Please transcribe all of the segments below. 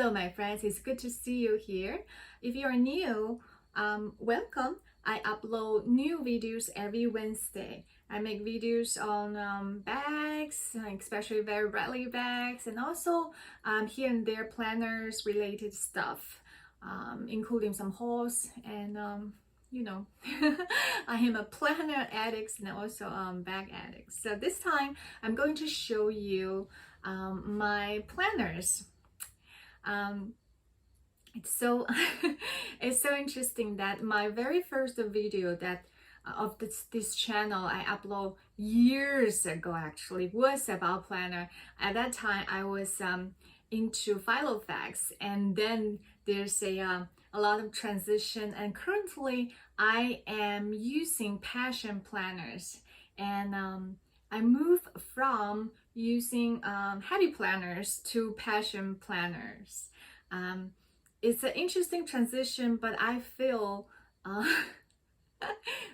Hello, my friends. It's good to see you here. If you are new, welcome. I upload new videos every Wednesday. I make videos on bags, especially very brightly bags, and also here and there planners related stuff, including some hauls and you know, I am a planner addict and also bag addict. So this time I'm going to show you my planners. It's so it's so interesting that my very first video that of this channel I upload years ago actually was about planner. At that time I was into Filofax, and then there's a lot of transition, and currently I am using passion planners, and I move from using heavy planners to passion planners. It's an interesting transition, but I feel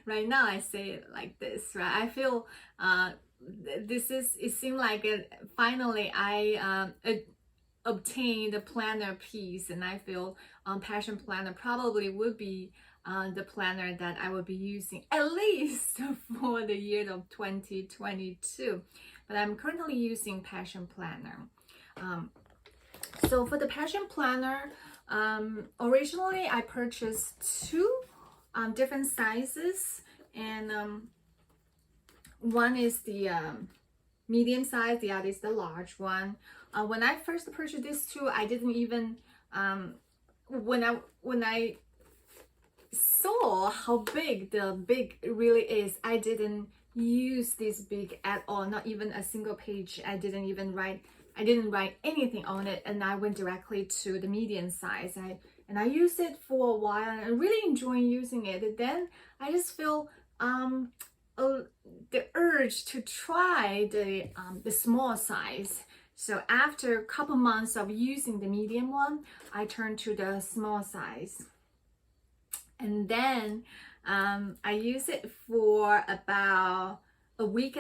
right now I say it like this, right? I feel it seemed like finally I obtained a planner piece, and I feel passion planner probably would be the planner that I will be using at least for the year of 2022. But I'm currently using passion planner. So for the passion planner, originally I purchased two different sizes, and one is the medium size, the other is the large one. When I first purchased these two, I didn't even when I saw how big the big really is, I didn't use this big at all, not even a single page. I didn't write anything on it, and I went directly to the medium size. I used it for a while, and I really enjoy using it. And then I just feel the urge to try the small size. So after a couple months of using the medium one, I turned to the small size. And then I use it for about a week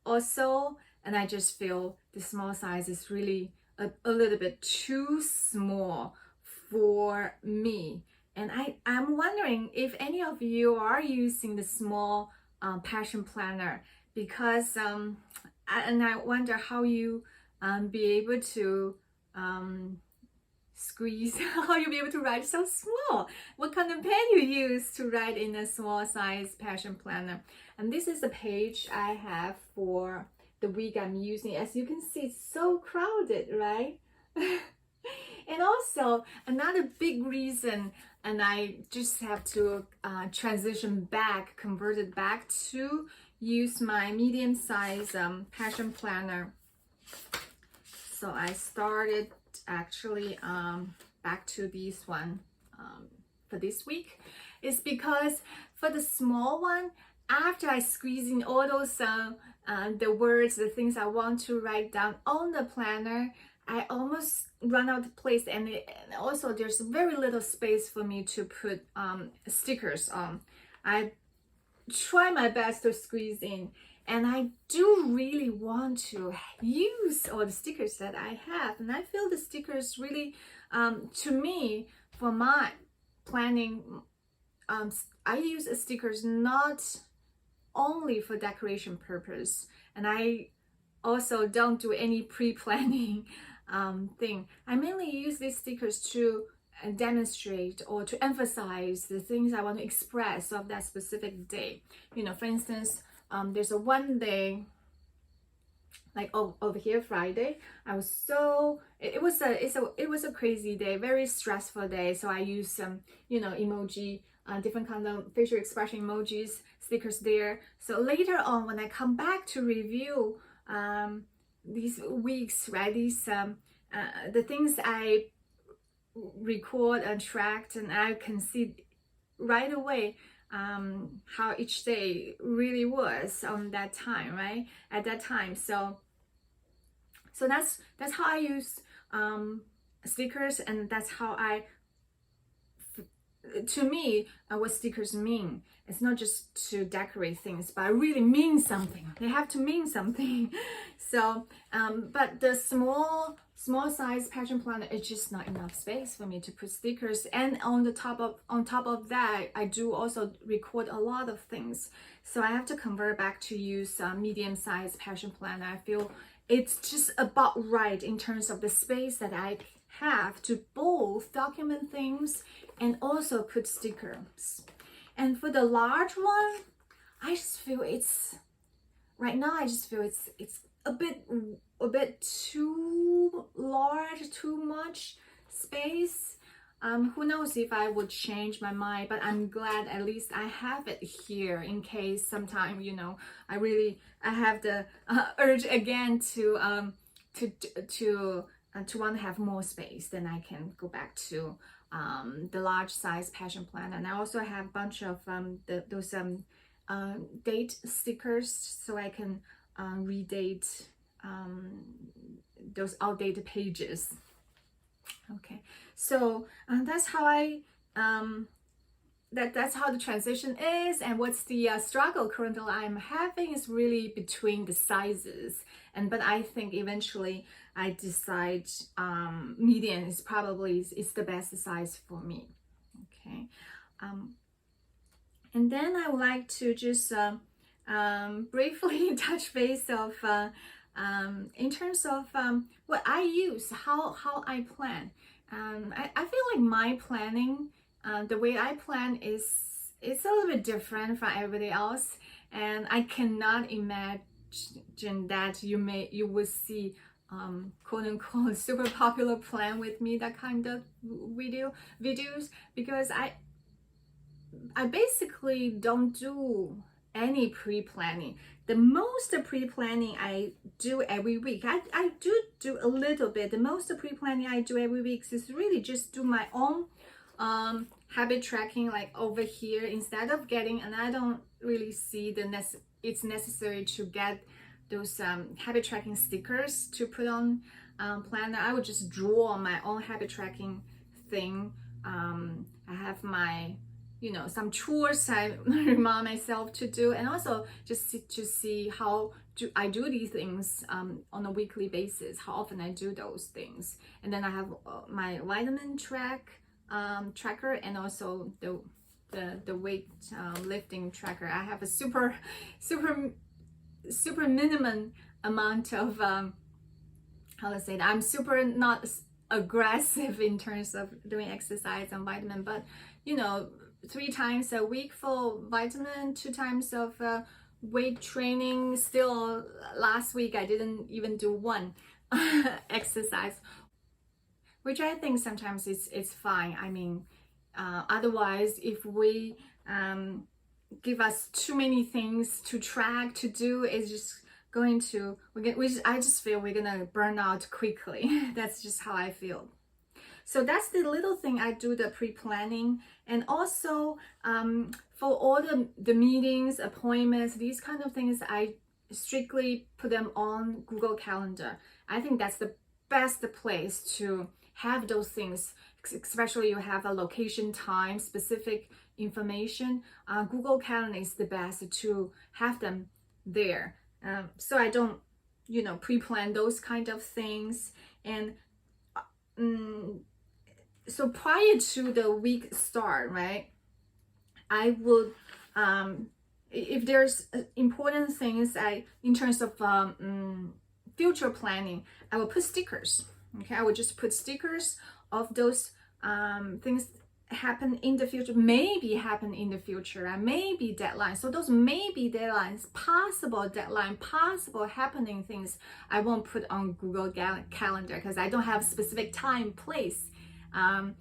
or so, and I just feel the small size is really a little bit too small for me. And I'm wondering if any of you are using the small passion planner, because I wonder how you be able to squeeze, how you be able to write so small. What kind of pen you use to write in a small size passion planner? And this is the page I have for the week I'm using. As you can see, it's so crowded, right? And also another big reason, and I just have to convert it back to use my medium size passion planner. So I started actually back to this one for this week. It's because for the small one, after I squeeze in all those the words, the things I want to write down on the planner, I almost run out of place, and also there's very little space for me to put stickers on. I try my best to squeeze in, and I do really want to use all the stickers that I have, and I feel the stickers really, to me, for my planning, I use stickers not only for decoration purpose, and I also don't do any pre-planning thing. I mainly use these stickers to demonstrate or to emphasize the things I want to express of that specific day. You know, for instance, there's a one day, like over here, Friday, I was so it was a crazy day, very stressful day. So I used some emoji, different kind of facial expression emojis, stickers there. So later on, when I come back to review these weeks, right, these the things I record and tracked, and I can see right away how each day really was on that time, right, at that time. So that's how I use stickers, and that's how to me what stickers mean. It's not just to decorate things, but really mean something. They have to mean something. So but the small small size passion planner, it's just not enough space for me to put stickers. And on top of that, I do also record a lot of things, so I have to convert back to use medium size passion planner. I feel it's just about right in terms of the space that I have to both document things and also put stickers. And for the large one, I just feel it's right now. I just feel it's a bit too large, too much space. Who knows if I would change my mind, but I'm glad at least I have it here in case sometime, you know, I have the urge again to want to have more space. Then I can go back to the large size passion planner. And I also have a bunch of those date stickers, so I can redate those outdated pages. Okay, so that's how that's how the transition is. And what's the struggle currently I'm having is really between the sizes. But I think eventually I decide medium is probably is the best size for me. Okay, and then I would like to just briefly touch base of in terms of what I use, how I plan. I feel like my planning, the way I plan it's a little bit different from everybody else, and I cannot imagine that you would see quote unquote super popular plan with me, that kind of videos, because I basically don't do any pre-planning. The most pre-planning I do every week, I do a little bit. The most pre-planning I do every week is really just do my own habit tracking, like over here, instead of getting, and I don't really see it's necessary to get those habit tracking stickers to put on planner. I would just draw my own habit tracking thing. I have my, you know, some chores I remind myself to do, and also just to see how I do these things on a weekly basis, how often I do those things. And then I have my vitamin tracker, and also the weight lifting tracker. I have a super minimum amount of how to say that. I'm super not aggressive in terms of doing exercise and vitamin, but you know, 3 times a week for vitamin, 2 times of weight training. Still last week I didn't even do one exercise, which I think sometimes it's fine. I mean, otherwise if we give us too many things to track, to do, it's just going to I just feel we're gonna burn out quickly. That's just how I feel. So that's the little thing I do, the pre-planning. And also for all the meetings, appointments, these kind of things, I strictly put them on Google Calendar. I think that's the best place to have those things, especially you have a location, time, specific information. Google Calendar is the best to have them there. So I don't, you know, pre-plan those kind of things. And so prior to the week start, right, I would if there's important things in terms of future planning, I will put stickers. Okay, I would just put stickers of those things happen in the future, maybe happen in the future, and maybe deadlines. So those maybe deadlines, possible deadline, possible happening things, I won't put on Google Calendar because I don't have specific time, place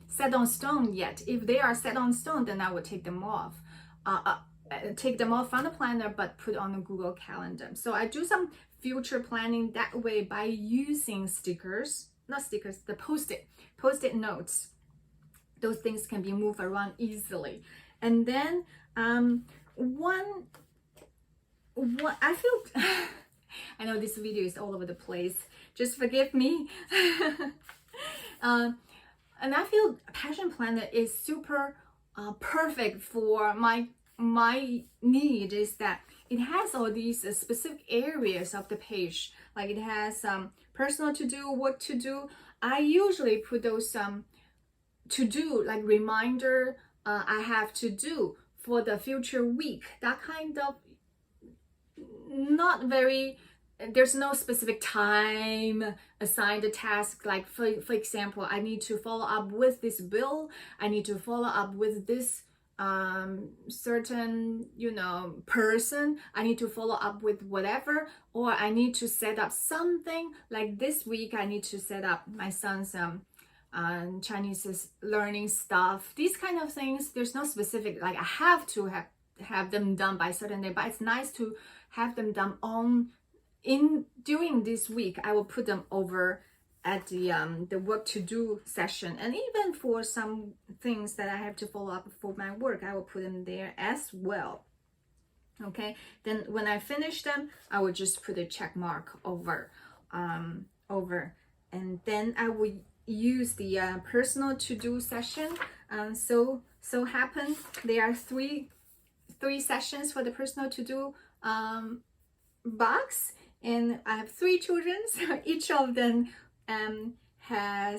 set on stone yet. If they are set on stone, then I would take them off. Take them off from the planner, but put on the Google Calendar. So I do some future planning that way by using stickers, not stickers, the post-it notes. Those things can be moved around easily. And then one I feel I know this video is all over the place, just forgive me. And I feel Passion Planner is super perfect for my my need is that it has all these specific areas of the page, like it has personal to do, work to do. I usually put those to do, like reminder I have to do for the future week, that kind of, not very, there's no specific time assigned a task, like for example, I need to follow up with this bill, I need to follow up with this certain, you know, person, I need to follow up with whatever, or I need to set up something. Like this week I need to set up my son's Chinese learning stuff, these kind of things. There's no specific, like I have to have them done by certain day, but it's nice to have them done during this week. I will put them over at the work to do session, and even for some things that I have to follow up for my work, I will put them there as well. Okay, then when I finish them, I will just put a check mark over, and then I will use the personal to do session. So happen there are three sessions for the personal to do box, and I have 3 children, so each of them I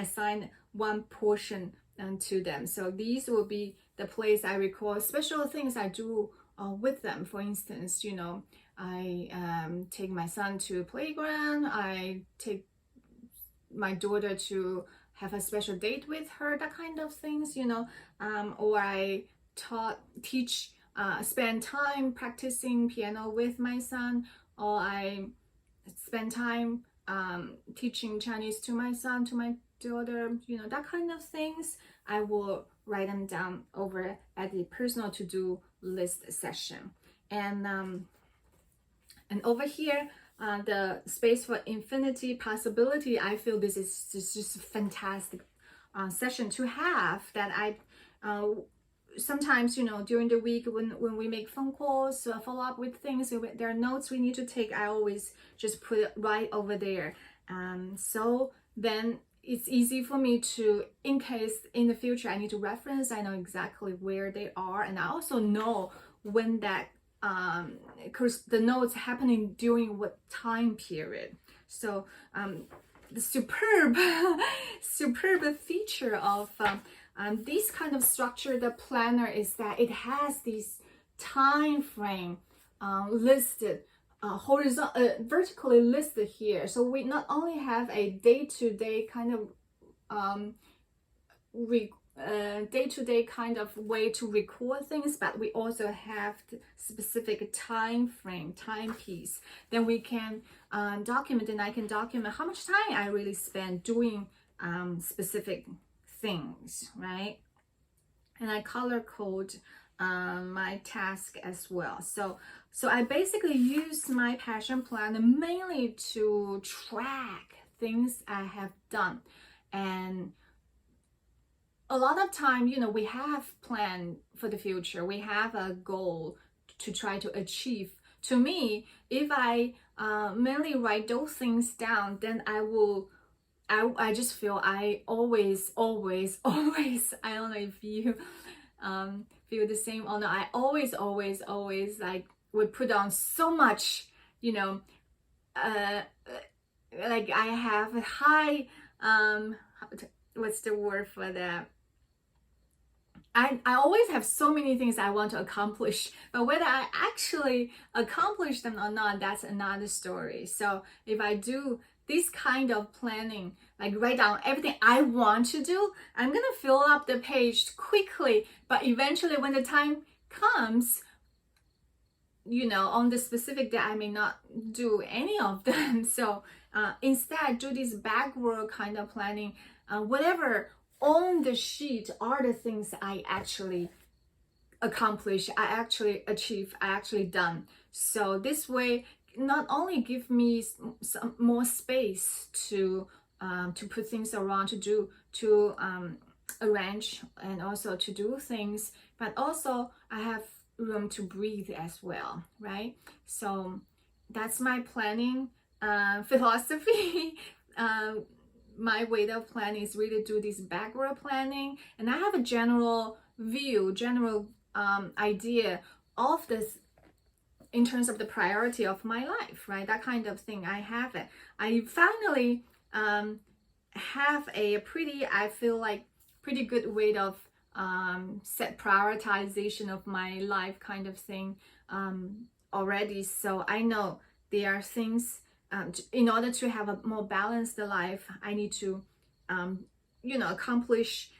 assign one portion to them. So these will be the place I record special things I do with them. For instance, you know, I take my son to a playground, I take my daughter to have a special date with her, that kind of things, you know, or I teach spend time practicing piano with my son, or I spend time teaching Chinese to my son, to my daughter, you know, that kind of things. I will write them down over at the personal to-do list session. And over here, the space for infinity possibility, I feel this is just a fantastic session to have, that I sometimes, you know, during the week when we make phone calls, follow up with things, there are notes we need to take, I always just put it right over there. So then it's easy for me to, in case in the future I need to reference, I know exactly where they are, and I also know when that because the notes happening during what time period. So the superb feature of this kind of structure, the planner, is that it has this time frame listed, vertically listed here. So we not only have a day-to-day kind of day-to-day kind of way to record things, but we also have the specific time frame, timepiece. Then we can document, and I can document how much time I really spend doing specific things, right? And I color code my task as well. So I basically use my passion planner mainly to track things I have done. And a lot of time, you know, we have planned for the future, we have a goal to try to achieve. To me, if I mainly write those things down, then I just feel I always, I don't know if you feel the same or not, I always like would put on so much, you know, like I have a high, what's the word for that? I always have so many things I want to accomplish, but whether I actually accomplish them or not, that's another story. So if I do this kind of planning, like write down everything I want to do, I'm gonna fill up the page quickly, but eventually when the time comes, you know, on the specific day, I may not do any of them. So instead, do this backward kind of planning, whatever on the sheet are the things I actually accomplish, I actually achieve, I actually done. So this way, not only give me some more space to put things around, to arrange, and also to do things, but also I have room to breathe as well, right? So that's my planning philosophy. My way of planning is really do this backward planning, and I have a general view, general idea of this in terms of the priority of my life, right? That kind of thing. I have it. I finally have a pretty, I feel like, pretty good way of set prioritization of my life kind of thing already. So I know there are things, in order to have a more balanced life, I need to, accomplish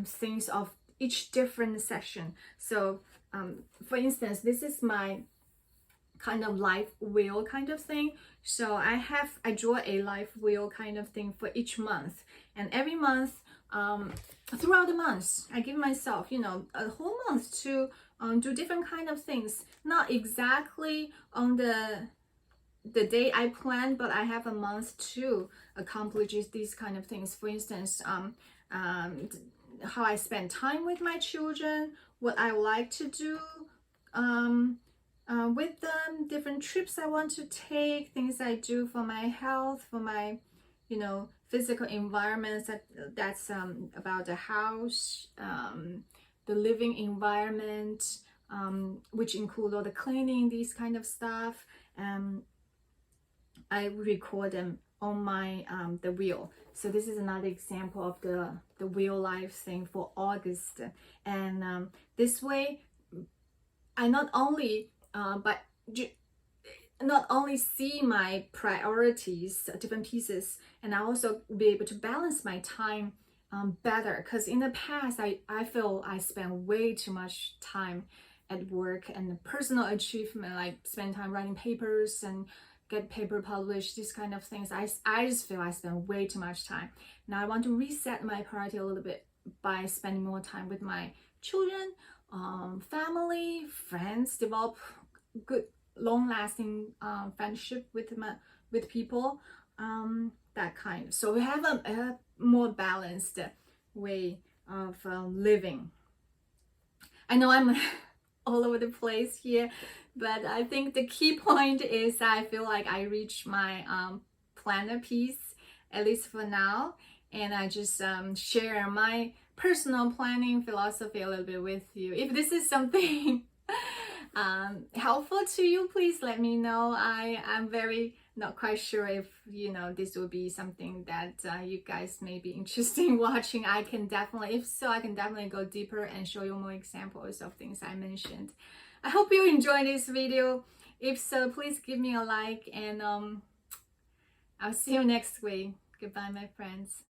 things of each different section. So for instance, this is my kind of life wheel kind of thing. So I draw a life wheel kind of thing for each month, and every month, throughout the months, I give myself, a whole month to do different kind of things. Not exactly on the day I plan, but I have a month to accomplish these kind of things. For instance, how I spend time with my children, what I like to do with them, different trips I want to take, things I do for my health, for my, physical environments, that's about the house, the living environment, which include all the cleaning, these kind of stuff. I record them on my the wheel. So this is another example of the wheel life thing for August. And this way, I not only see my priorities, different pieces, and I also be able to balance my time better. Because in the past, I feel I spend way too much time at work and personal achievement, like spend time writing papers and get paper published, these kind of things. I just feel I spend way too much time. Now I want to reset my priority a little bit by spending more time with my children, family, friends, develop good long-lasting friendship with people, that kind. So we have a more balanced way of living. I know I'm all over the place here, but I think the key point is I feel like I reached my planner piece, at least for now, and I just share my personal planning philosophy a little bit with you. If this is something helpful to you, please let me know. I'm very not quite sure if this will be something that you guys may be interested in watching. If so, I can definitely go deeper and show you more examples of things I mentioned. I hope you enjoyed this video. If so, please give me a like, and I'll see you next week. Goodbye, my friends.